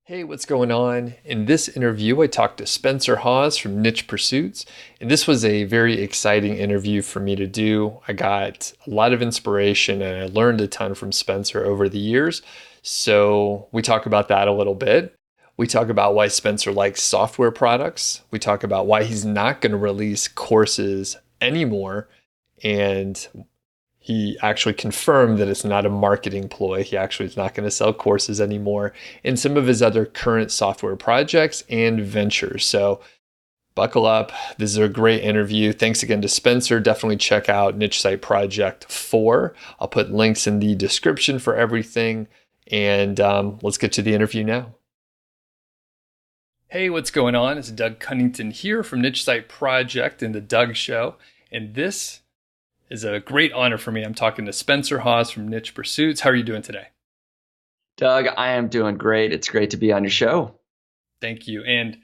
Hey, what's going on? In this interview, I talked to Spencer Haws from Niche Pursuits, and this was a very exciting interview for me to do. I got a lot of inspiration and I learned a ton from Spencer over the years. So, we talk about that a little bit. We talk about why Spencer likes software products. We talk about why he's not going to release courses anymore. And he actually confirmed that it's not a marketing ploy. He actually is not going to sell courses anymore in some of his other current software projects and ventures. So buckle up. This is a great interview. Thanks again to Spencer. Definitely check out Niche Site Project 4. I'll put links in the description for everything. And let's get to the interview now. Hey, what's going on? It's Doug Cunnington here from Niche Site Project and the Doug Show. And this is a great honor for me. I'm talking to Spencer Haws from Niche Pursuits. How are you doing today? Doug, I am doing great. It's great to be on your show. Thank you. And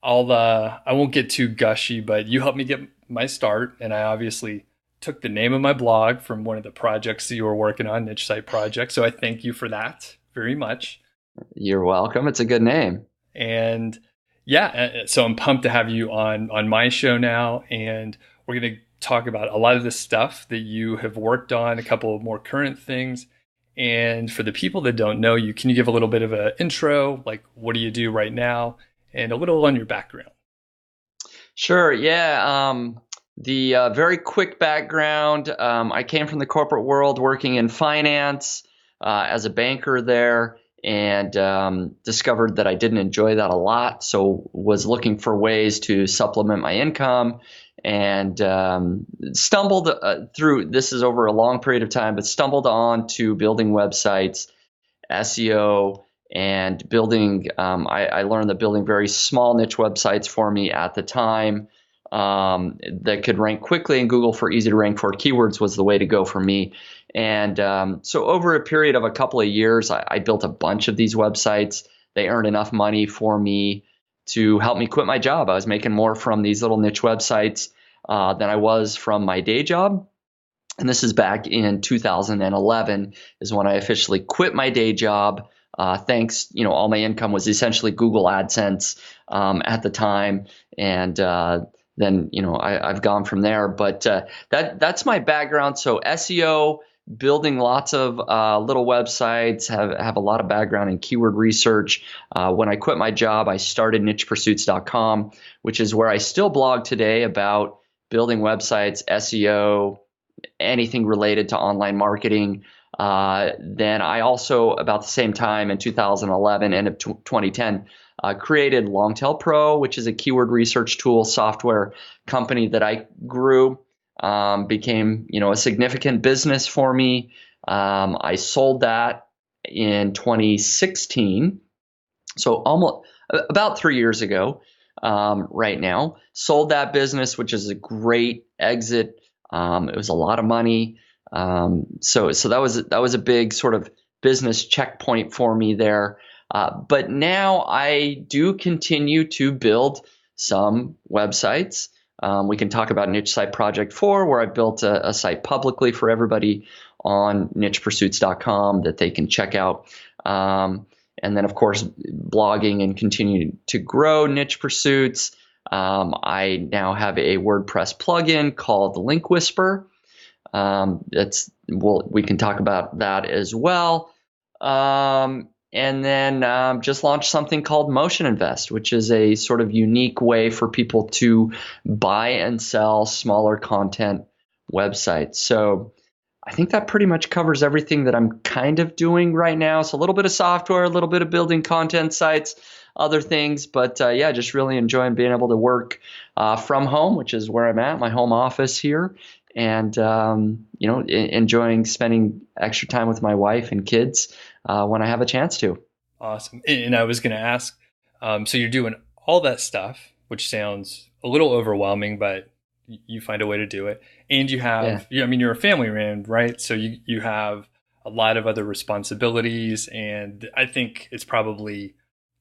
I won't get too gushy, but you helped me get my start, and I obviously took the name of my blog from one of the projects that you were working on, Niche Site Project. So I thank you for that very much. You're welcome. It's a good name. And yeah, so I'm pumped to have you on my show now, and we're going to talk about a lot of the stuff that you have worked on, a couple of more current things. And for the people that don't know you, can you give a little bit of an intro? Like, what do you do right now? And a little on your background. Sure. Yeah. The very quick background. I came from the corporate world working in finance as a banker there, and discovered that I didn't enjoy that a lot. So was looking for ways to supplement my income, and stumbled through, this is over a long period of time, but stumbled on to building websites, SEO, and building. I learned that building very small niche websites for me at the time that could rank quickly in Google for easy to rank for keywords was the way to go for me. And so over a period of a couple of years, I built a bunch of these websites. They earned enough money for me to help me quit my job. I was making more from these little niche websites than I was from my day job. And this is back in 2011 is when I officially quit my day job. Thanks, all my income was essentially Google AdSense at the time. And then, I've gone from there. But that's my background. So SEO, building lots of little websites, have a lot of background in keyword research. When I quit my job, I started nichepursuits.com, which is where I still blog today about building websites, SEO, anything related to online marketing. Then I also, about the same time in 2011, end of 2010, created Longtail Pro, which is a keyword research tool software company that I grew. Became, a significant business for me. I sold that in 2016, so almost about 3 years ago. Right now, sold that business, which is a great exit. It was a lot of money. So that was a big sort of business checkpoint for me there. But now I do continue to build some websites. We can talk about Niche Site Project 4, where I built a site publicly for everybody on nichepursuits.com that they can check out. And then, of course, blogging and continuing to grow Niche Pursuits. I now have a WordPress plugin called the Link Whisper. We can talk about that as well. And then just launched something called Motion Invest, which is a sort of unique way for people to buy and sell smaller content websites. So I think that pretty much covers everything that I'm kind of doing right now. So a little bit of software, a little bit of building content sites, other things. But yeah, just really enjoying being able to work from home, which is where I'm at, my home office here. And, enjoying spending extra time with my wife and kids when I have a chance to. Awesome. And I was going to ask, so you're doing all that stuff, which sounds a little overwhelming, but you find a way to do it. And you have, you're a family man, right? So you have a lot of other responsibilities. And I think it's probably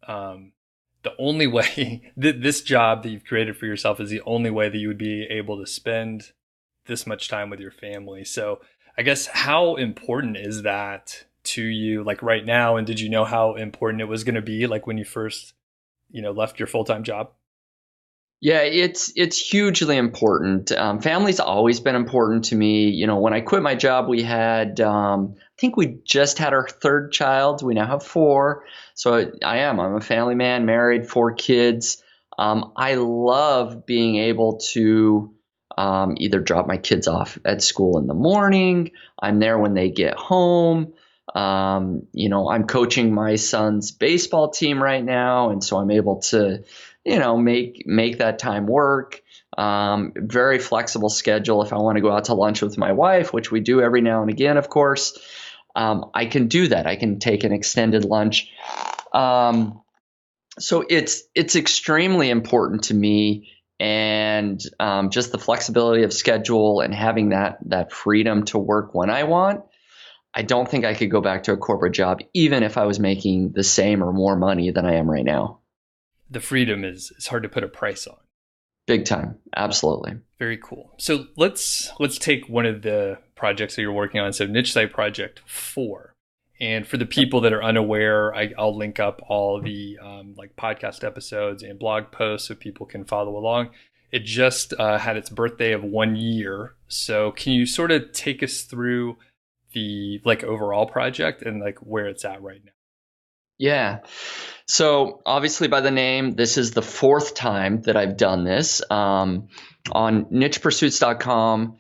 the only way this job that you've created for yourself is the only way that you would be able to spend this much time with your family. So I guess how important is that to you like right now? And did you know how important it was going to be like when you first, left your full-time job? Yeah, it's hugely important. Family's always been important to me. When I quit my job, we had I think we just had our third child. We now have four. So I'm a family man, married, four kids. I love being able to either drop my kids off at school in the morning. I'm there when they get home. I'm coaching my son's baseball team right now, and so I'm able to make that time work. Very flexible schedule. If I want to go out to lunch with my wife, which we do every now and again, of course, I can do that. I can take an extended lunch. So it's extremely important to me, and just the flexibility of schedule and having that freedom to work when I want. I don't think I could go back to a corporate job, even if I was making the same or more money than I am right now. The freedom is hard to put a price on. Big time. Absolutely. Very cool. So let's take one of the projects that you're working on. So Niche Site Project 4. And for the people that are unaware, I'll link up all the like podcast episodes and blog posts so people can follow along. It just had its birthday of 1 year. So can you sort of take us through the like overall project and like where it's at right now? Yeah. So obviously by the name, this is the fourth time that I've done this. On nichepursuits.com,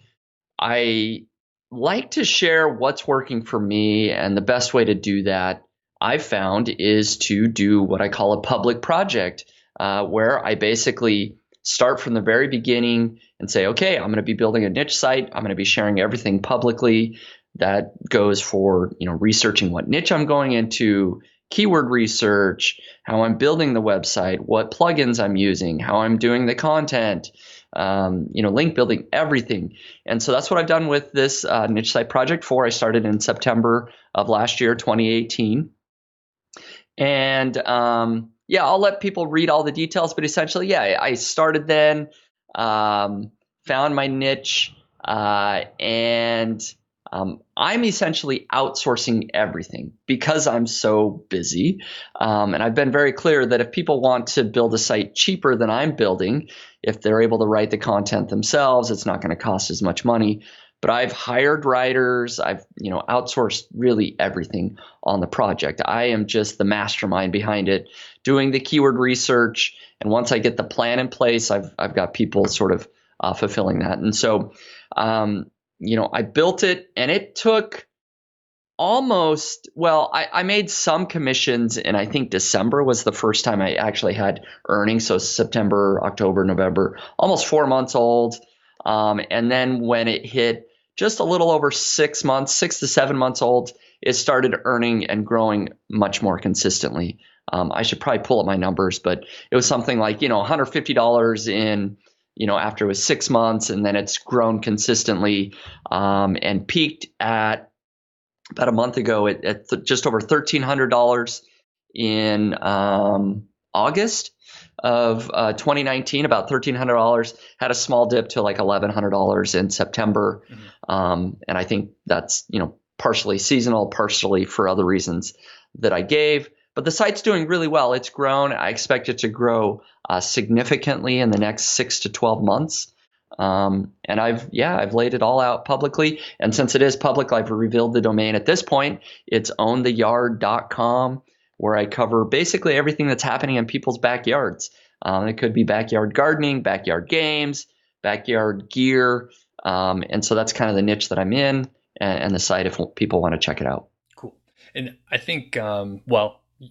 I like to share what's working for me, and the best way to do that I've found is to do what I call a public project, where I basically start from the very beginning and say, okay, I'm going to be building a niche site. I'm going to be sharing everything publicly. That goes for, researching what niche I'm going into, keyword research, how I'm building the website, what plugins I'm using, how I'm doing the content, link building, everything. And so that's what I've done with this Niche Site Project 4. I started in September of last year, 2018. And I'll let people read all the details, but essentially, I started then, found my niche, and I'm essentially outsourcing everything because I'm so busy. And I've been very clear that if people want to build a site cheaper than I'm building, if they're able to write the content themselves, it's not going to cost as much money. But I've hired writers. I've outsourced really everything on the project. I am just the mastermind behind it, doing the keyword research. And once I get the plan in place, I've got people sort of fulfilling that. And so I built it, and it took I made some commissions, and I think December was the first time I actually had earnings. So September, October, November, almost 4 months old. And then when it hit just a little over 6 months, 6 to 7 months old, it started earning and growing much more consistently. I should probably pull up my numbers, but it was something like, $150 in after it was 6 months, and then it's grown consistently, and peaked at about a month ago at just over $1,300 in August of 2019. About $1,300. Had a small dip to like $1,100 in September, and I think that's partially seasonal, partially for other reasons that I gave. But the site's doing really well. It's grown. I expect it to grow significantly in the next 6 to 12 months. And I've laid it all out publicly. And since it is public, I've revealed the domain at this point. It's owntheyard.com, where I cover basically everything that's happening in people's backyards. It could be backyard gardening, backyard games, backyard gear. And so that's kind of the niche that I'm in, and the site if people want to check it out. Cool. And I think,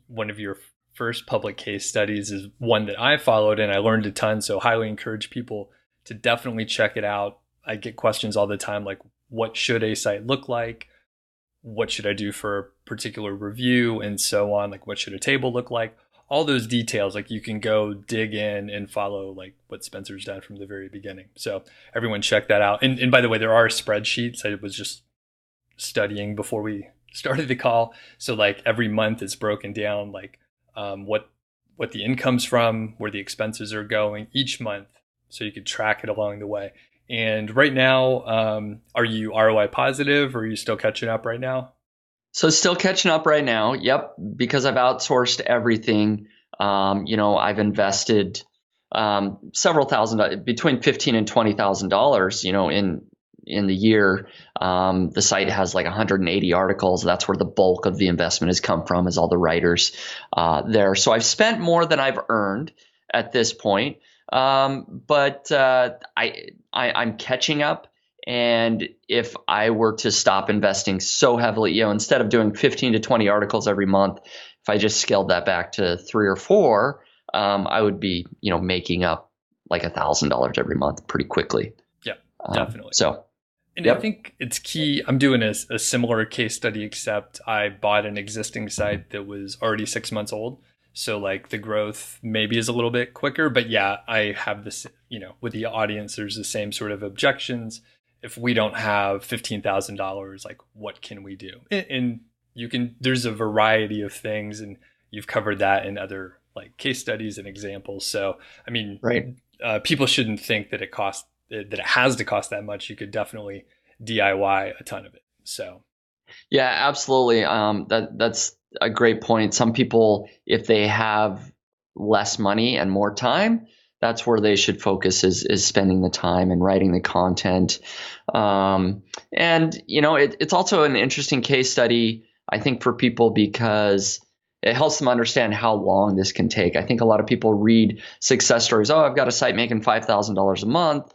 one of your first public case studies is one that I followed, and I learned a ton. So highly encourage people to definitely check it out. I get questions all the time, like what should a site look like? What should I do for a particular review, and so on? Like what should a table look like? All those details, like you can go dig in and follow like what Spencer's done from the very beginning. So everyone check that out. And by the way, there are spreadsheets. I was just studying before we started the call. So like every month it's broken down, like what the income's from, where the expenses are going each month, so you could track it along the way. And right now, are you ROI positive, or are you still catching up right now? So still catching up right now. Yep, because I've outsourced everything. I've invested several thousand, between $15,000 and $20,000. In the year. The site has like 180 articles. That's where the bulk of the investment has come from, is all the writers there. So I've spent more than I've earned at this point. But I'm catching up. And if I were to stop investing so heavily, instead of doing 15 to 20 articles every month, if I just scaled that back to 3 or 4, I would be, making up like $1,000 every month pretty quickly. Yeah, definitely. So, and I yep. think it's key. I'm doing a similar case study, except I bought an existing site that was already 6 months old. So like the growth maybe is a little bit quicker, but yeah, I have this, with the audience, there's the same sort of objections. If we don't have $15,000, like what can we do? And there's a variety of things, and you've covered that in other like case studies and examples. So, I mean, Right. People shouldn't think that it has to cost that much. You could definitely DIY a ton of it. So, Yeah, absolutely. That's a great point. Some people, if they have less money and more time, that's where they should focus, is spending the time and writing the content. It's also an interesting case study, I think, for people because it helps them understand how long this can take. I think a lot of people read success stories. Oh, I've got a site making $5,000 a month.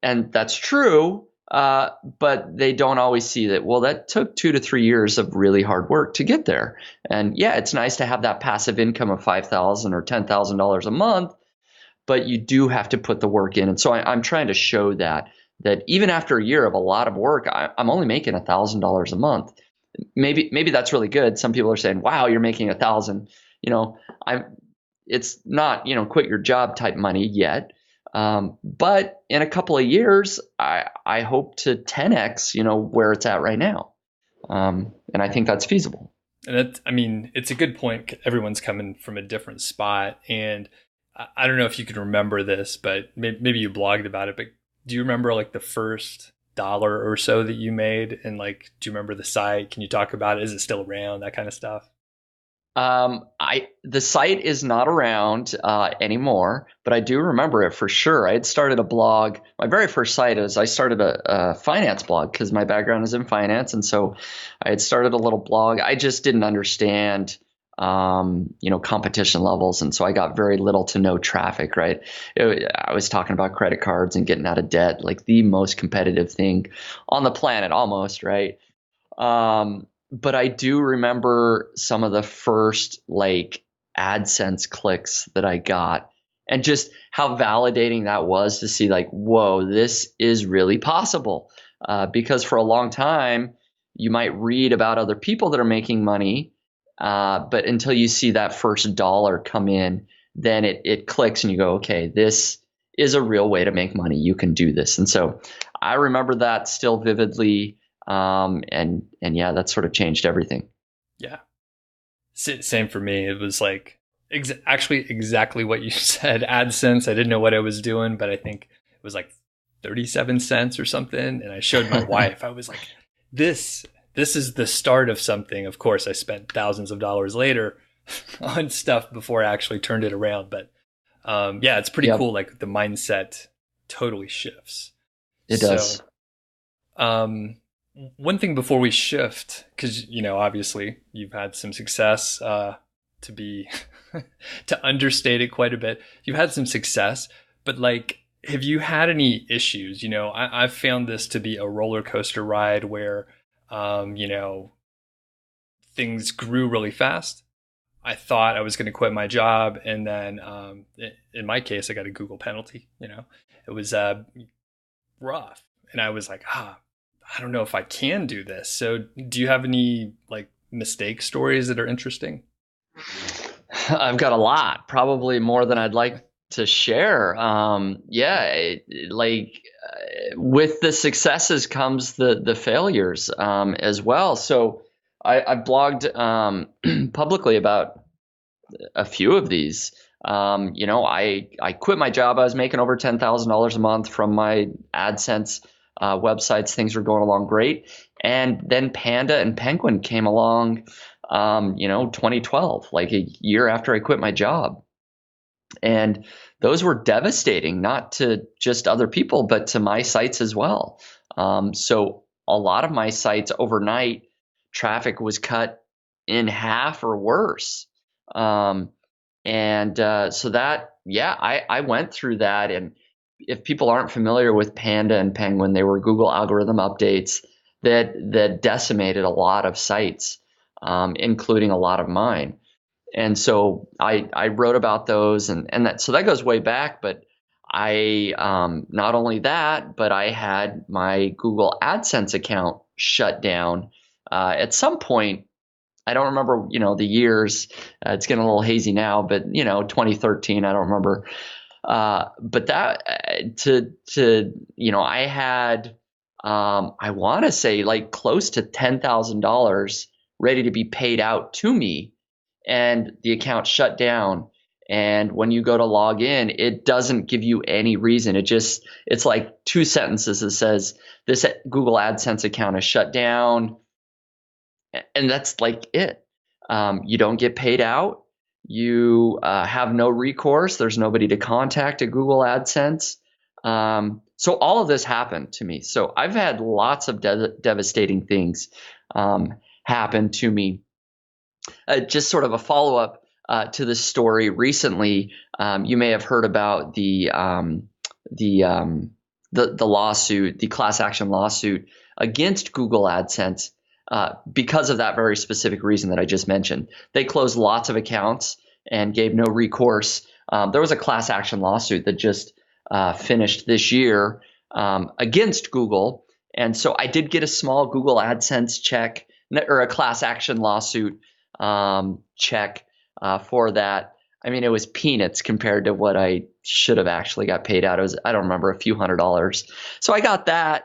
And that's true. But they don't always see that, well, that took 2 to 3 years of really hard work to get there. And yeah, it's nice to have that passive income of $5,000 or $10,000 a month, but you do have to put the work in. And so I'm trying to show that even after a year of a lot of work, I'm only making $1,000 a month. Maybe that's really good. Some people are saying, wow, you're making 1,000. It's not, quit your job type money yet. But in a couple of years, I hope to 10x, where it's at right now. And I think that's feasible. and it's a good point. Everyone's coming from a different spot. And I don't know if you can remember this, but maybe you blogged about it, but do you remember like the first dollar or so that you made? And like, do you remember the site? Can you talk about it? Is it still around? That kind of stuff? The site is not around anymore, but I do remember it for sure. I had started a blog. My very first site is I started a finance blog because my background is in finance, and so I had started a little blog. I just didn't understand, competition levels, and so I got very little to no traffic. Right, I was talking about credit cards and getting out of debt, like the most competitive thing on the planet, almost. Right. But I do remember some of the first like AdSense clicks that I got, and just how validating that was to see like, whoa, this is really possible. Because for a long time, you might read about other people that are making money, but until you see that first dollar come in, then it clicks and you go, okay, this is a real way to make money. You can do this. And so I remember that still vividly. And yeah, that sort of changed everything. Yeah. Same for me. It was like actually exactly what you said. AdSense. I didn't know what I was doing, but I think it was like 37 cents or something. And I showed my wife. I was like, this is the start of something. Of course, I spent thousands of dollars later on stuff before I actually turned it around. But yeah, it's pretty cool. Like the mindset totally shifts. It does. One thing before we shift, because obviously you've had some success. To be to understate it quite a bit, you've had some success, but like, have you had any issues? I've found this to be a roller coaster ride where, things grew really fast. I thought I was going to quit my job, and then in my case, I got a Google penalty. It was rough, and I was like, I don't know if I can do this. So do you have any like mistake stories that are interesting? I've got a lot, probably more than I'd like to share. With the successes comes the failures as well. So I've blogged publicly about a few of these. I quit my job. I was making over $10,000 a month from my AdSense websites. Things were going along great. And then Panda and Penguin came along, 2012, like a year after I quit my job. And those were devastating, not to just other people, but to my sites as well. So a lot of my sites overnight, traffic was cut in half or worse. Um, so that, yeah, I went through that. And if people aren't familiar with Panda and Penguin, they were Google algorithm updates that decimated a lot of sites, including a lot of mine. And so I wrote about those, and that, so that goes way back. But I, not only that, but I had my Google AdSense account shut down at some point. I don't remember, the years. It's getting a little hazy now, but 2013. I don't remember. But that I had, I want to say like close to $10,000 ready to be paid out to me, and the account shut down. And when you go to log in, it doesn't give you any reason. It's like two sentences that says this Google AdSense account is shut down. And that's like it. You don't get paid out. You have no recourse. There's nobody to contact at Google AdSense. So all of this happened to me. So I've had lots of devastating things happen to me. Just sort of a follow-up to this story. Recently, you may have heard about the lawsuit, the class action lawsuit against Google AdSense, because of that very specific reason that I just mentioned. They closed lots of accounts and gave no recourse. There was a class action lawsuit that just finished this year against Google. And so I did get a small Google AdSense check, or a class action lawsuit check for that. I mean, it was peanuts compared to what I should have actually got paid out. It was, I don't remember, a few $100s. So I got that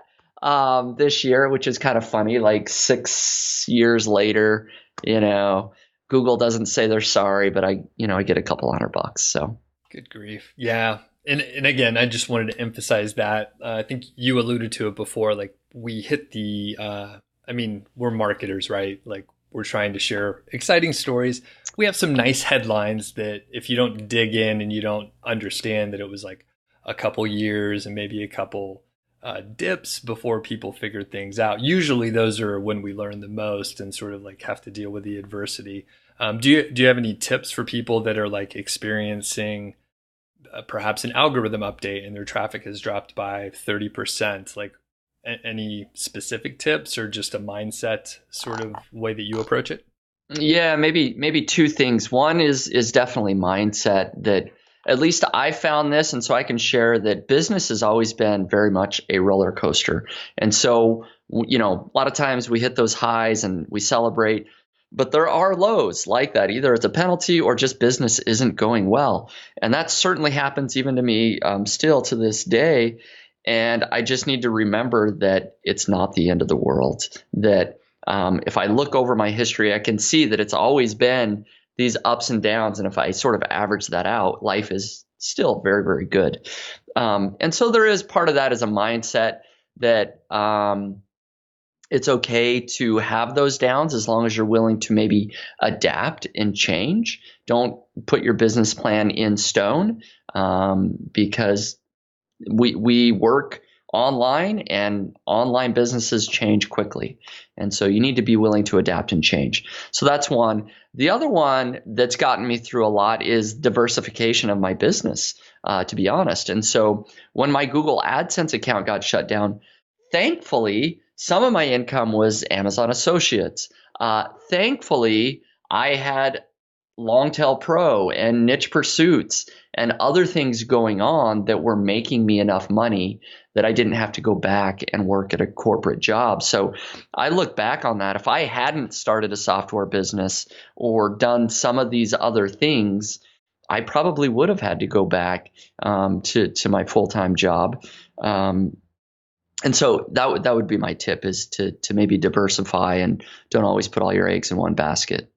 this year, which is kind of funny. Like 6 years later, Google doesn't say they're sorry, but I get a couple $100. So Good grief. Yeah. And again, I just wanted to emphasize that. I think you alluded to it before. Like we hit we're marketers, right? Like we're trying to share exciting stories. We have some nice headlines that if you don't dig in and you don't understand that it was like a couple years and maybe a couple dips before people figured things out. Usually those are when we learn the most and sort of like have to deal with the adversity. Do you have any tips for people that are like experiencing perhaps an algorithm update and their traffic has dropped by 30%? Like any specific tips or just a mindset sort of way that you approach it? yeah, maybe two things. One is definitely mindset. That at least I found this, and so I can share that business has always been very much a roller coaster. And so, a lot of times we hit those highs and we celebrate, but there are lows like that. Either it's a penalty or just business isn't going well. And that certainly happens even to me, still to this day. And I just need to remember that it's not the end of the world. That if I look over my history, I can see that it's always been these ups and downs. And if I sort of average that out, life is still very, very good. And so there is part of that as a mindset that it's okay to have those downs as long as you're willing to maybe adapt and change. Don't put your business plan in stone, because we work online and online businesses change quickly. And so you need to be willing to adapt and change. So that's one. The other one that's gotten me through a lot is diversification of my business, to be honest. And so when my Google AdSense account got shut down, thankfully, some of my income was Amazon Associates. Thankfully, I had Longtail Pro and Niche Pursuits and other things going on that were making me enough money that I didn't have to go back and work at a corporate job. So I look back on that. If I hadn't started a software business or done some of these other things, I probably would have had to go back to my full-time job. And so that would be my tip, is to maybe diversify and don't always put all your eggs in one basket.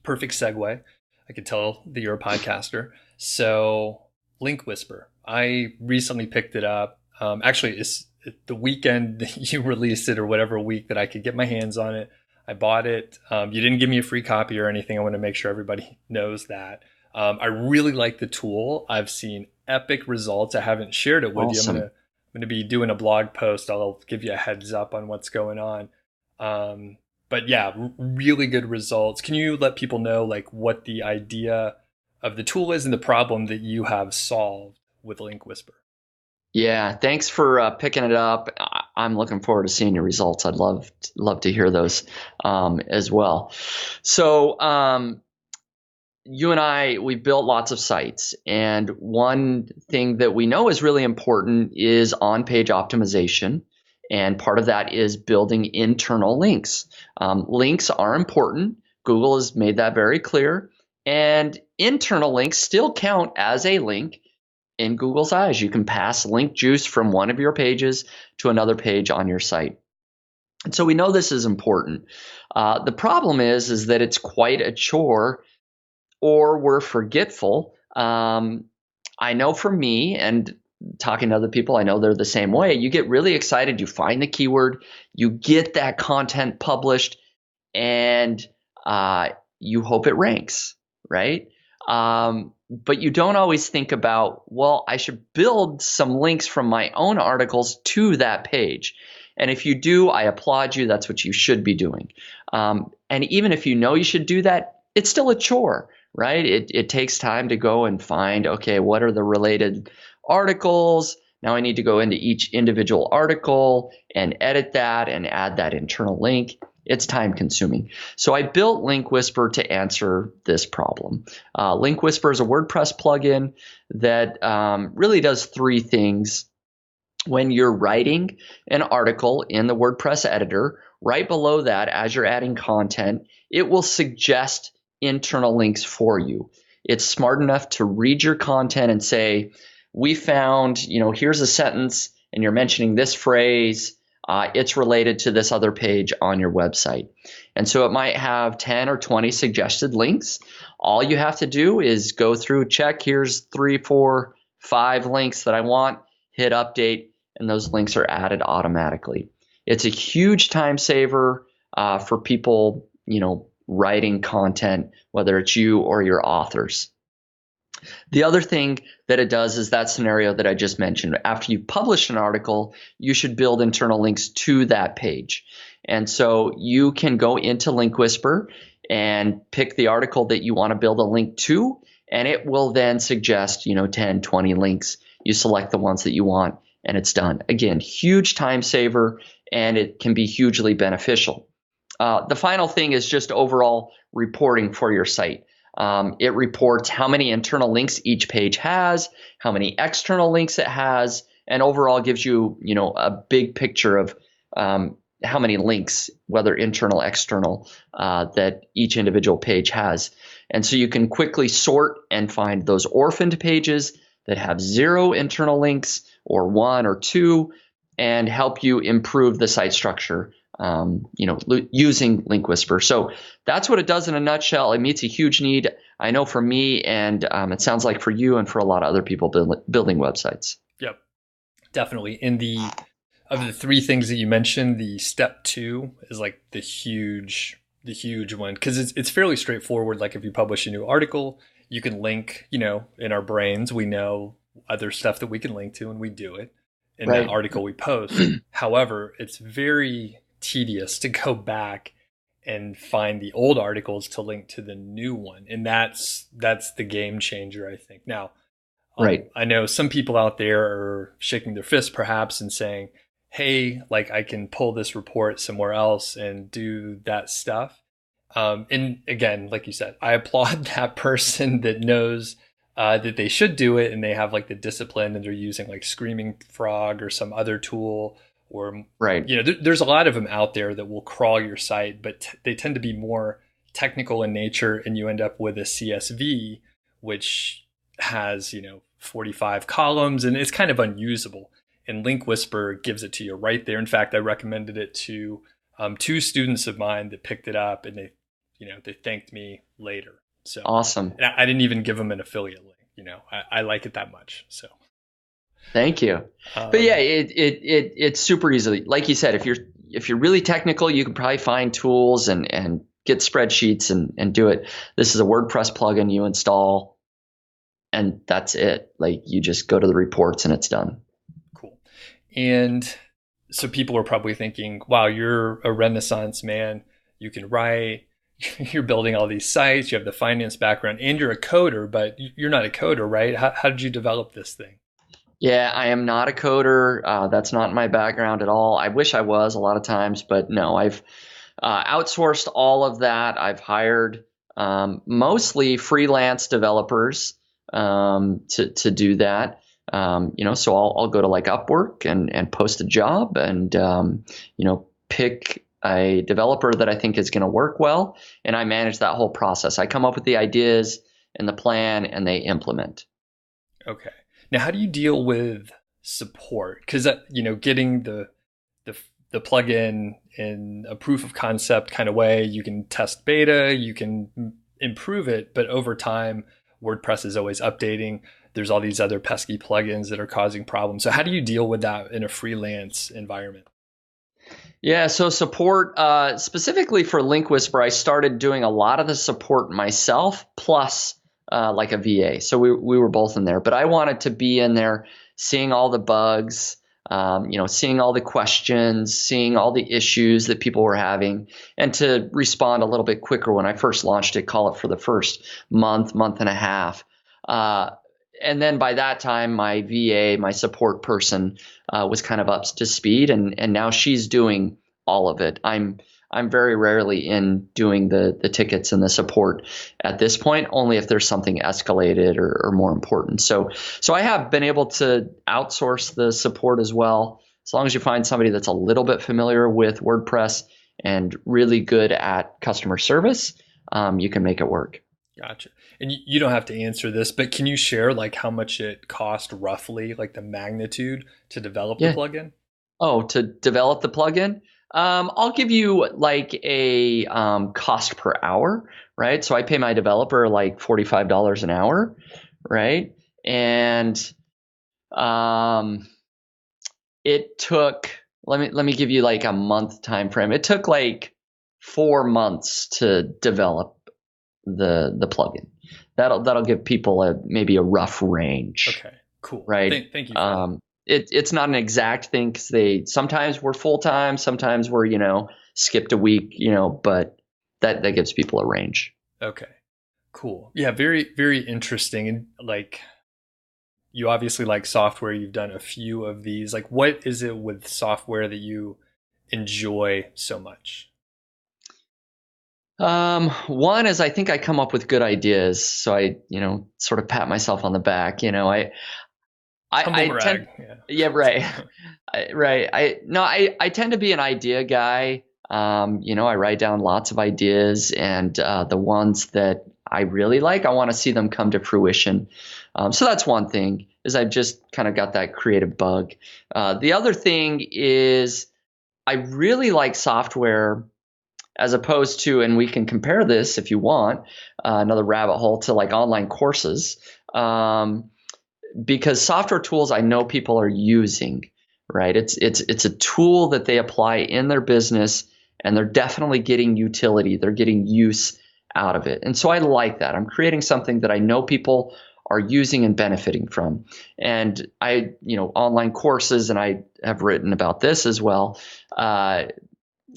Perfect segue. I could tell that you're a podcaster. So, Link Whisper. I recently picked it up. Actually, the weekend that you released it, or whatever week that I could get my hands on it, I bought it. You didn't give me a free copy or anything. I want to make sure everybody knows that. I really like the tool. I've seen epic results. I haven't shared it with you. Awesome. I'm gonna be doing a blog post. I'll give you a heads up on what's going on. But yeah, really good results. Can you let people know like what the idea of the tool is and the problem that you have solved with Link Whisper? Yeah, thanks for picking it up. I'm looking forward to seeing your results. I'd love to hear those as well. So you and we built lots of sites, and one thing that we know is really important is on-page optimization, and part of that is building internal links. Links are important. Google has made that very clear, and internal links still count as a link in Google's eyes. You can pass link juice from one of your pages to another page on your site. And so we know this is important. The problem is that it's quite a chore, or we're forgetful. I know for me, and talking to other people, I know they're the same way. You get really excited, you find the keyword, you get that content published, and you hope it ranks, right? But you don't always think about, well, I should build some links from my own articles to that page. And if you do, I applaud you. That's what you should be doing. And even if you know you should do that, it's still a chore, right? It takes time to go and find, okay, what are the related articles? Now I need to go into each individual article and edit that and add that internal link. It's time consuming. So I built Link Whisper to answer this problem. Link Whisper is a WordPress plugin that really does three things. When you're writing an article in the WordPress editor, right below that, as you're adding content, it will suggest internal links for you. It's smart enough to read your content and say, we found, here's a sentence and you're mentioning this phrase. It's related to this other page on your website. And so it might have 10 or 20 suggested links. All you have to do is go through, check, here's 3, 4, 5 links that I want, hit update, and those links are added automatically. It's a huge time saver for people, writing content, whether it's you or your authors. The other thing that it does is that scenario that I just mentioned. After you publish an article, you should build internal links to that page. And so you can go into Link Whisper and pick the article that you want to build a link to, and it will then suggest, 10, 20 links. You select the ones that you want, and it's done. Again, huge time saver, and it can be hugely beneficial. The final thing is just overall reporting for your site. It reports how many internal links each page has, how many external links it has, and overall gives you, a big picture of how many links, whether internal, external, that each individual page has. And so you can quickly sort and find those orphaned pages that have 0 internal links or 1 or 2, and help you improve the site structure using Link Whisper. So that's what it does in a nutshell. It meets a huge need, I know, for me, and it sounds like for you and for a lot of other people building websites. Yep, definitely. Of the 3 things that you mentioned, the step 2 is like the huge one, because it's fairly straightforward. Like if you publish a new article, you can link, in our brains, we know other stuff that we can link to, and we do it in Right. that article we post. However, it's very tedious to go back and find the old articles to link to the new one. And that's the game changer, I think. Now, Right. I know some people out there are shaking their fists perhaps and saying, hey, like I can pull this report somewhere else and do that stuff. And again, like you said, I applaud that person that knows that they should do it, and they have like the discipline, and they're using like Screaming Frog or some other tool, or Right. there's a lot of them out there that will crawl your site, but they tend to be more technical in nature, and you end up with a CSV which has 45 columns, and it's kind of unusable. And Link Whisper gives it to you right there. In fact, I recommended it to 2 students of mine that picked it up, and they thanked me later. So Awesome. and I didn't even give them an affiliate link. I like it that much. So Thank you. But yeah, Um, it's super easy. Like you said, if you're really technical, you can probably find tools and get spreadsheets and do it. This is a WordPress plugin you install, and that's it. Like you just go to the reports and it's done. cool. And so people are probably thinking, wow, you're a Renaissance man. You can write, you're building all these sites, you have the finance background, and you're a coder, but you're not a coder, right? How did you develop this thing? Yeah, I am not a coder. That's not my background at all. I wish I was a lot of times, but no, I've outsourced all of that. I've hired mostly freelance developers to do that. So I'll go to like Upwork and post a job and pick a developer that I think is going to work well, and I manage that whole process. I come up with the ideas and the plan, and they implement. Okay. Now, how do you deal with support? Because getting the the plugin in a proof of concept kind of way, you can test beta, you can improve it, but over time, WordPress is always updating. There's all these other pesky plugins that are causing problems. So, how do you deal with that in a freelance environment? Yeah, so support specifically for Link Whisper, I started doing a lot of the support myself, plus like a VA. So we were both in there, but I wanted to be in there, seeing all the bugs, seeing all the questions, seeing all the issues that people were having, and to respond a little bit quicker when I first launched it. Call it for the first month and a half. Uh, and then by that time, my VA, my support person, was kind of up to speed, and now she's doing all of it. I'm very rarely in doing the tickets and the support at this point, only if there's something escalated or more important. So I have been able to outsource the support as well. As long as you find somebody that's a little bit familiar with WordPress and really good at customer service, you can make it work. Gotcha. And you don't have to answer this, but can you share like how much it cost roughly, like the magnitude to develop the Yeah. plugin? Oh, to develop the plugin? I'll give you like a cost per hour, right? So I pay my developer like $45 an hour, right? And um, it took let me give you like a month time frame. It took like 4 months to develop the plugin. That'll give people maybe a rough range, Okay, cool. right? Thank you for that. It's not an exact thing because they sometimes we're full time, sometimes we're skipped a week, but that gives people a range. Okay, cool. Yeah, very, very interesting. And like, you obviously like software. You've done a few of these. Like, what is it with software that you enjoy so much? One is I think I come up with good ideas, so I sort of pat myself on the back. Humble I tend brag. Yeah. yeah, right. Right. I tend to be an idea guy. I write down lots of ideas, and the ones that I really like, I want to see them come to fruition. So that's one thing, is I've just kind of got that creative bug. The other thing is I really like software as opposed to, and we can compare this if you want, another rabbit hole, to like online courses. Because software tools I know people are using, right? It's a tool that they apply in their business, and they're definitely getting utility. They're getting use out of it. And so I like that. I'm creating something that I know people are using and benefiting from. And online courses, and I have written about this as well.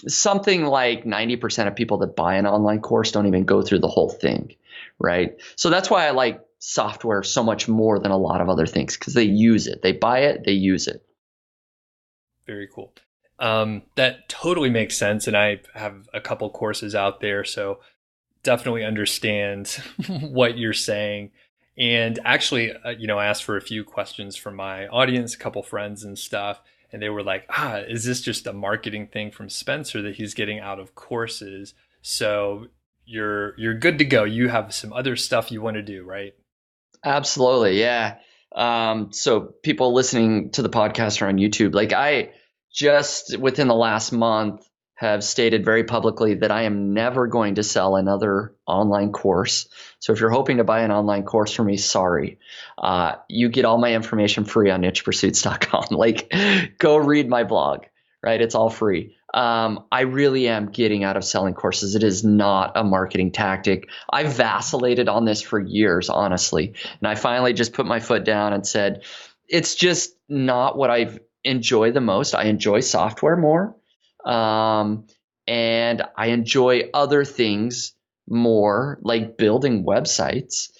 Something like 90% of people that buy an online course don't even go through the whole thing, right? So that's why I like software so much more than a lot of other things, because they use it. They buy it, they use it. Very cool. That totally makes sense. And I have a couple courses out there, so definitely understand what you're saying. And actually, I asked for a few questions from my audience, a couple friends and stuff, and they were like, is this just a marketing thing from Spencer that he's getting out of courses? So you're good to go. You have some other stuff you want to do, right? Absolutely, yeah. So people listening to the podcast or on YouTube, like I just within the last month have stated very publicly that I am never going to sell another online course. So if you're hoping to buy an online course from me, sorry. You get all my information free on nichepursuits.com. Like, go read my blog, right? It's all free. I really am getting out of selling courses. It is not a marketing tactic. I've vacillated on this for years, honestly. And I finally just put my foot down and said, it's just not what I enjoy the most. I enjoy software more. And I enjoy other things more, like building websites,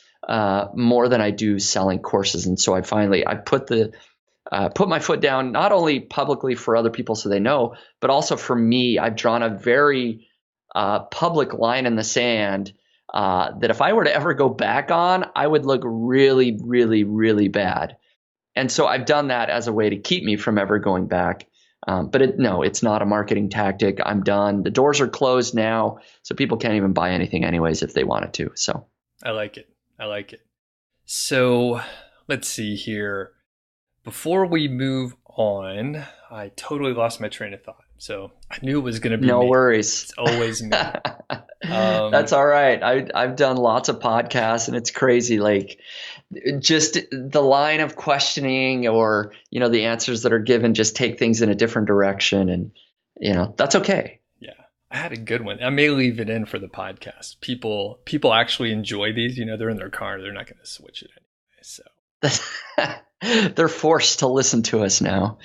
more than I do selling courses. And so I put my foot down, not only publicly for other people so they know, but also for me. I've drawn a very public line in the sand that if I were to ever go back on, I would look really, really, really bad. And so I've done that as a way to keep me from ever going back. But no, it's not a marketing tactic. I'm done. The doors are closed now, so people can't even buy anything anyways if they wanted to. So I like it. I like it. So let's see here. Before we move on, I totally lost my train of thought. So I knew it was going to be no me. worries. It's always me. That's all right. I've done lots of podcasts, and it's crazy. Like, just the line of questioning, or the answers that are given, just take things in a different direction, and that's okay. Yeah, I had a good one. I may leave it in for the podcast. People actually enjoy these. They're in their car. They're not going to switch it anyway. So they're forced to listen to us now.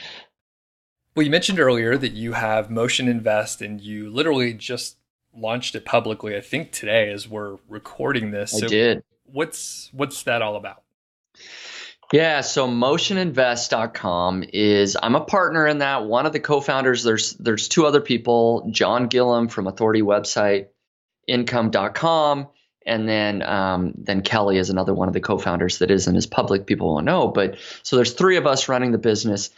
Well, you mentioned earlier that you have Motion Invest, and you literally just launched it publicly, I think today as we're recording this. I did. What's that all about? Yeah, so motioninvest.com I'm a partner in that. One of the co-founders, there's two other people, John Gillum from Authority Website, Income.com, and then Kelly is another one of the co-founders that isn't as public, people won't know. But so there's three of us running the business.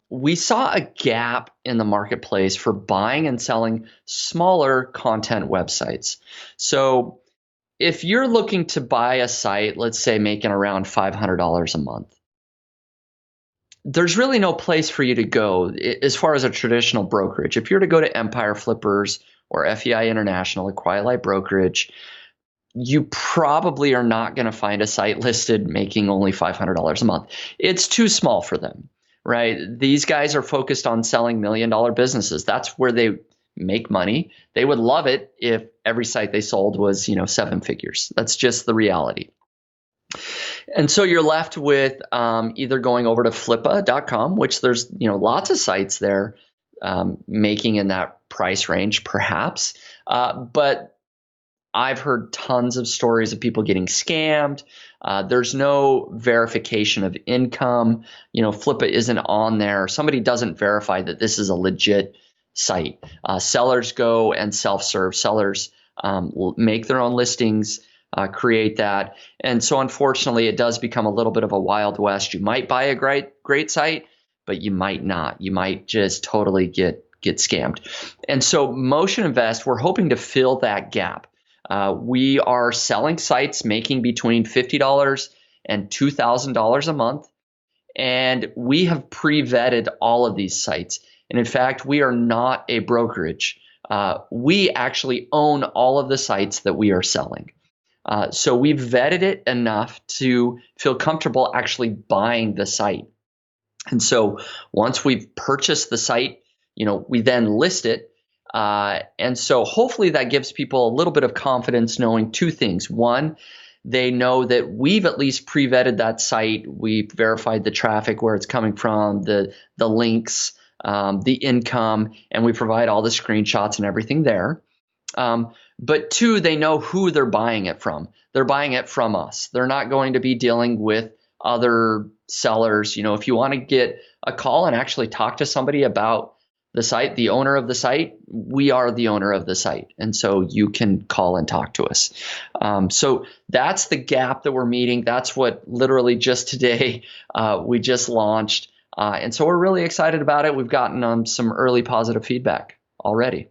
We saw a gap in the marketplace for buying and selling smaller content websites. So if you're looking to buy a site, let's say making around $500 a month, there's really no place for you to go as far as a traditional brokerage. If you're to go to Empire Flippers or FEI International, a Quiet Light brokerage, you probably are not going to find a site listed making only $500 a month. It's too small for them, right? These guys are focused on selling $1 million businesses. That's where they make money. They would love it if every site they sold was, seven figures. That's just the reality. And so you're left with either going over to flippa.com, which there's, lots of sites there making in that price range, perhaps. But I've heard tons of stories of people getting scammed. There's no verification of income. Flippa isn't on there. Somebody doesn't verify that this is a legit site. Sellers go and self-serve. Sellers make their own listings, create that. And so unfortunately, it does become a little bit of a Wild West. You might buy a great site, but you might not. You might just totally get scammed. And so Motion Invest, we're hoping to fill that gap. We are selling sites making between $50 and $2,000 a month. And we have pre-vetted all of these sites. And in fact, we are not a brokerage. We actually own all of the sites that we are selling. So we've vetted it enough to feel comfortable actually buying the site. And so once we've purchased the site, we then list it. And so hopefully that gives people a little bit of confidence knowing two things. One, they know that we've at least pre-vetted that site. We've verified the traffic, where it's coming from, the links, the income, and we provide all the screenshots and everything there. But two, they know who they're buying it from. They're buying it from us. They're not going to be dealing with other sellers. If you want to get a call and actually talk to somebody about the site, the owner of the site, we are the owner of the site. And so you can call and talk to us. So that's the gap that we're meeting. That's what literally just today we just launched. And so we're really excited about it. We've gotten some early positive feedback already.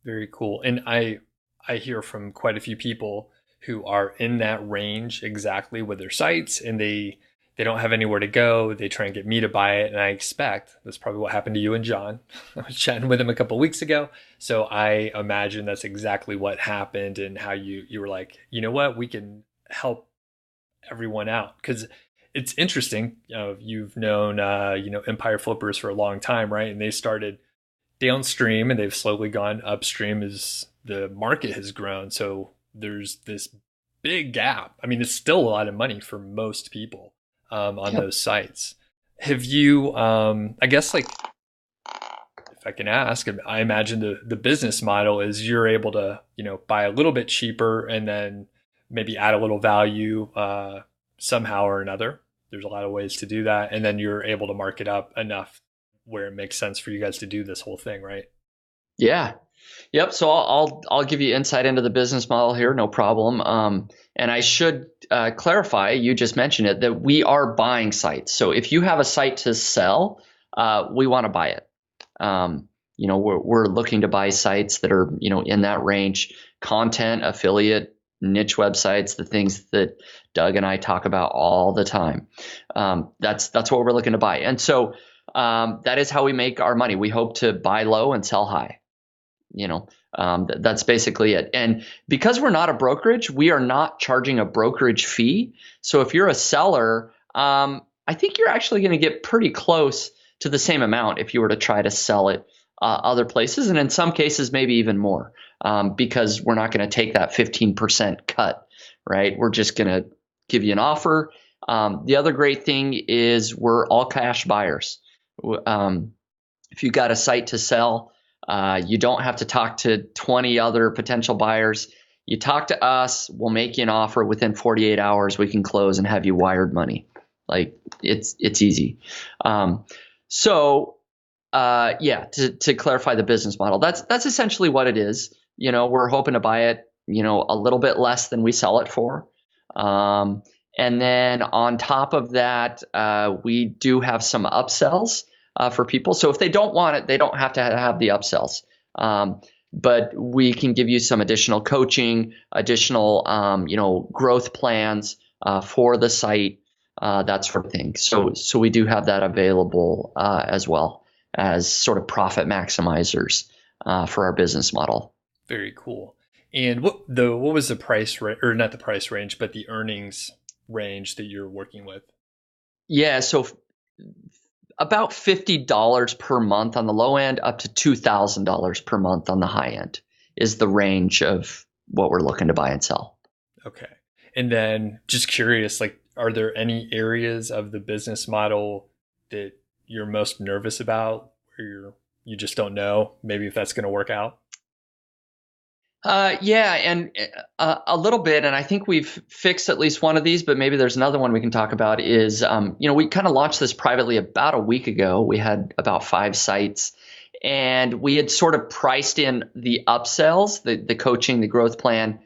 Very cool. And I hear from quite a few people who are in that range exactly with their sites, and they they don't have anywhere to go. They try and get me to buy it. And I expect that's probably what happened to you and John. I was chatting with him a couple of weeks ago. So I imagine that's exactly what happened, and how you were like, you know what, we can help everyone out. Because it's interesting. You've known, Empire Flippers for a long time, right? And they started downstream and they've slowly gone upstream as the market has grown. So there's this big gap. I mean, it's still a lot of money for most people on Yep. those sites. Have you, I guess, like, if I can ask, I imagine the business model is you're able to, buy a little bit cheaper and then maybe add a little value somehow or another. There's a lot of ways to do that. And then you're able to mark it up enough where it makes sense for you guys to do this whole thing, right? Yeah. Yep. So I'll give you insight into the business model here, no problem. And I should clarify, you just mentioned it, that we are buying sites. So if you have a site to sell, we want to buy it. We're looking to buy sites that are, in that range, content, affiliate, niche websites, the things that Doug and I talk about all the time. That's what we're looking to buy. And so that is how we make our money. We hope to buy low and sell high. That's basically it. And because we're not a brokerage, we are not charging a brokerage fee. So if you're a seller, I think you're actually going to get pretty close to the same amount if you were to try to sell it other places. And in some cases, maybe even more, because we're not going to take that 15% cut, right? We're just going to give you an offer. The other great thing is we're all cash buyers. If you've got a site to sell, you don't have to talk to 20 other potential buyers. You talk to us, we'll make you an offer within 48 hours. We can close and have you wired money. Like it's easy. To clarify the business model, that's essentially what it is. We're hoping to buy it, a little bit less than we sell it for. And then on top of that, we do have some upsells for people. So if they don't want it, they don't have to have the upsells. But we can give you some additional coaching, additional, growth plans for the site, that sort of thing. So we do have that available as well as sort of profit maximizers for our business model. Very cool. And what was the price or not the price range, but the earnings range that you're working with? Yeah, so about $50 per month on the low end, up to $2,000 per month on the high end is the range of what we're looking to buy and sell. Okay. And then just curious, like, are there any areas of the business model that you're most nervous about, where you just don't know maybe if that's going to work out? And a little bit, and I think we've fixed at least one of these, but maybe there's another one we can talk about is, we kind of launched this privately about a week ago. We had about 5 sites, and we had sort of priced in the upsells, the coaching, the growth plan,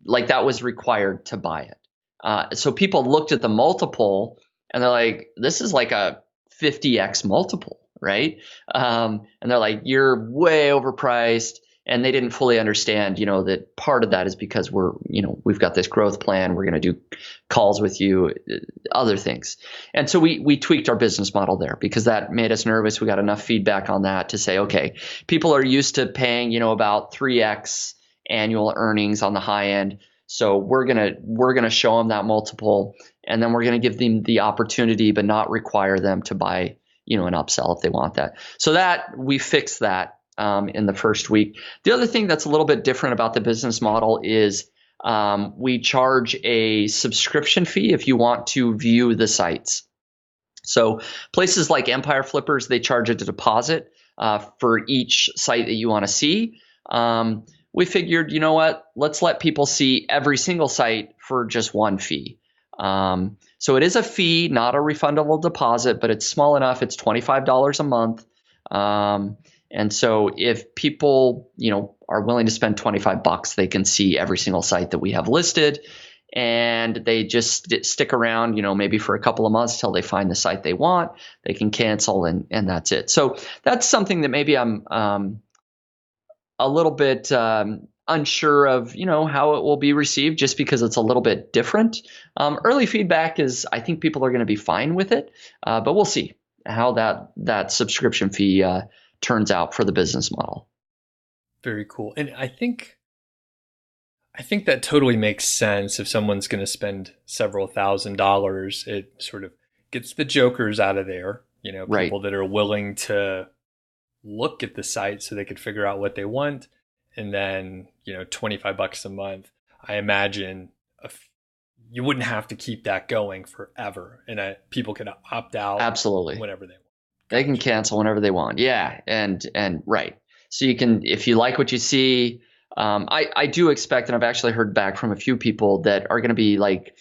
like that was required to buy it. So people looked at the multiple and they're like, this is like a 50x multiple, right? And they're like, you're way overpriced. And they didn't fully understand, that part of that is because we've got this growth plan. We're going to do calls with you, other things. And so we tweaked our business model there because that made us nervous. We got enough feedback on that to say, okay, people are used to paying, about 3x annual earnings on the high end. So we're going to show them that multiple, and then we're going to give them the opportunity, but not require them to buy, an upsell if they want that. So that we fixed that. In the first week. The other thing that's a little bit different about the business model is we charge a subscription fee if you want to view the sites. So places like Empire Flippers, they charge a deposit for each site that you want to see. We figured, you know what, let's let people see every single site for just one fee. So it is a fee, not a refundable deposit, but it's small enough. It's $25 a month. And so if people, are willing to spend $25, they can see every single site that we have listed, and they just stick around, maybe for a couple of months till they find the site they want. They can cancel, and that's it. So that's something that maybe I'm a little bit unsure of, how it will be received just because it's a little bit different. Early feedback is, I think people are going to be fine with it, but we'll see how that subscription fee turns out for the business model. Very cool. And I think that totally makes sense. If someone's going to spend several $1,000s, it sort of gets the jokers out of there, Right. people that are willing to look at the site so they could figure out what they want. And then, $25 a month, I imagine you wouldn't have to keep that going forever. And people can opt out Absolutely. whenever they want. They can cancel whenever they want. Yeah. And right. So you can, if you like what you see, I do expect, and I've actually heard back from a few people that are going to be like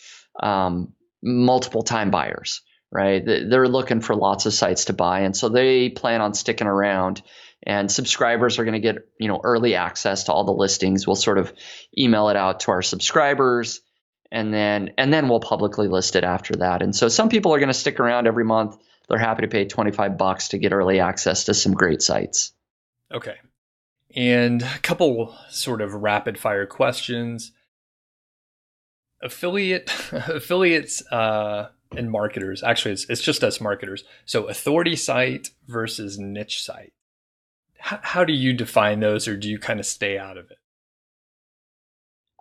multiple time buyers, right? They're looking for lots of sites to buy. And so they plan on sticking around, and subscribers are going to get, early access to all the listings. We'll sort of email it out to our subscribers, and then we'll publicly list it after that. And so some people are going to stick around every month. They're happy to pay $25 to get early access to some great sites. Okay. And a couple sort of rapid fire questions. Affiliates and marketers. Actually, it's just us marketers. So authority site versus niche site. How do you define those, or do you kind of stay out of it?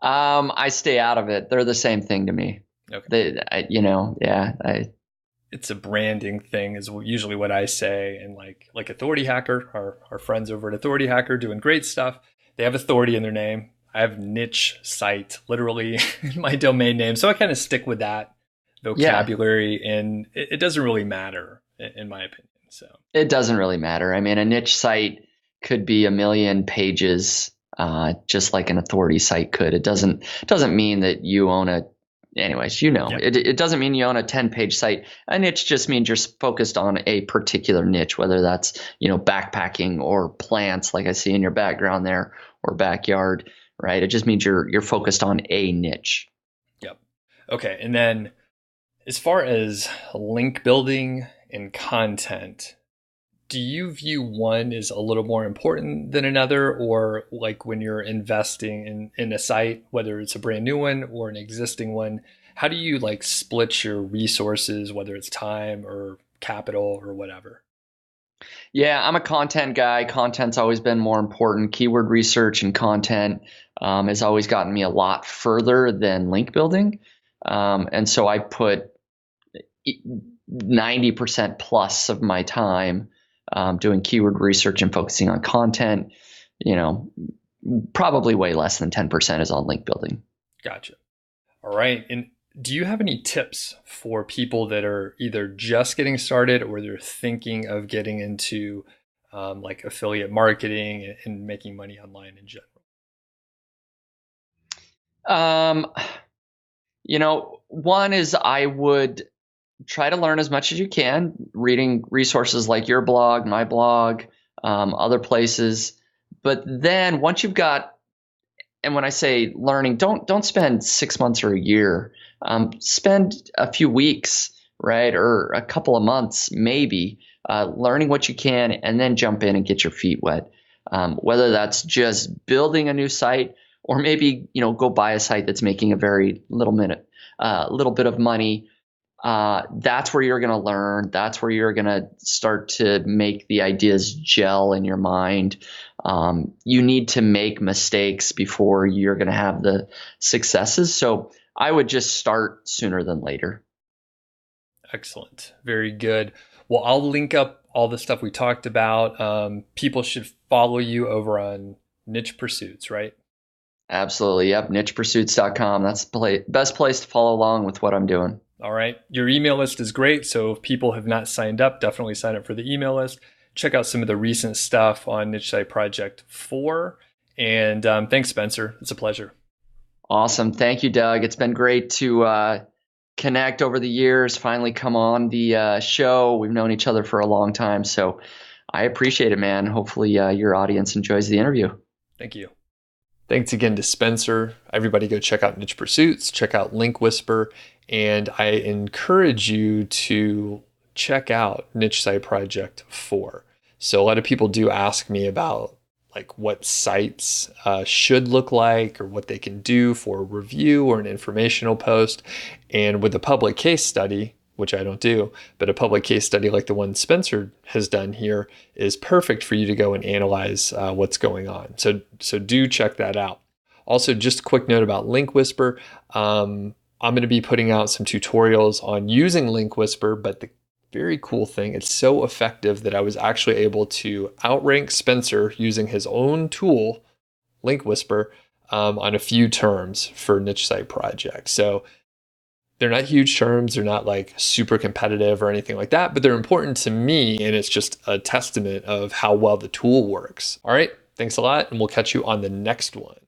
I stay out of it. They're the same thing to me. Okay. It's a branding thing is usually what I say. And like Authority Hacker, our friends over at Authority Hacker doing great stuff. They have authority in their name. I have niche site literally in my domain name. So I kind of stick with that vocabulary, and it doesn't really matter in my opinion. So it doesn't really matter. I mean, a niche site could be a million pages, just like an authority site could. It doesn't mean that you own anyways, it doesn't mean you own a 10-page site. A niche just means you're focused on a particular niche, whether that's, backpacking or plants, like I see in your background there, or backyard, right? It just means you're focused on a niche. Yep. Okay. And then as far as link building and content, do you view one as a little more important than another? Or like when you're investing in a site, whether it's a brand new one or an existing one, how do you like split your resources, whether it's time or capital or whatever? Yeah, I'm a content guy. Content's always been more important. Keyword research and content has always gotten me a lot further than link building. And so I put 90% plus of my time doing keyword research and focusing on content. Probably way less than 10% is on link building. Gotcha. All right. And do you have any tips for people that are either just getting started or they're thinking of getting into like affiliate marketing and making money online in general? One is I would try to learn as much as you can, reading resources like your blog, my blog, other places. But then once you've got, and when I say learning, don't spend 6 months or a year. Spend a few weeks, right, or a couple of months, maybe, learning what you can, and then jump in and get your feet wet. Whether that's just building a new site, or maybe go buy a site that's making a very little bit of money. That's where you're going to learn. That's where you're going to start to make the ideas gel in your mind. You need to make mistakes before you're going to have the successes. So I would just start sooner than later. Excellent. Very good. Well, I'll link up all the stuff we talked about. People should follow you over on Niche Pursuits, right? Absolutely. Yep. Nichepursuits.com. That's the best place to follow along with what I'm doing. All right. Your email list is great. So if people have not signed up, definitely sign up for the email list. Check out some of the recent stuff on Niche Site Project 4. And thanks, Spencer. It's a pleasure. Awesome. Thank you, Doug. It's been great to connect over the years, finally come on the show. We've known each other for a long time. So I appreciate it, man. Hopefully your audience enjoys the interview. Thank you. Thanks again to Spencer. Everybody go check out Niche Pursuits, check out Link Whisper, and I encourage you to check out Niche Site Project 4. So a lot of people do ask me about like what sites should look like or what they can do for a review or an informational post. And with a public case study, which I don't do, but a public case study like the one Spencer has done here is perfect for you to go and analyze what's going on. So do check that out. Also, just a quick note about Link Whisper. I'm going to be putting out some tutorials on using Link Whisper, but the very cool thing, it's so effective that I was actually able to outrank Spencer using his own tool, Link Whisper, on a few terms for niche site projects. So they're not huge terms, they're not like super competitive or anything like that, but they're important to me, and it's just a testament of how well the tool works. All right, thanks a lot, and we'll catch you on the next one.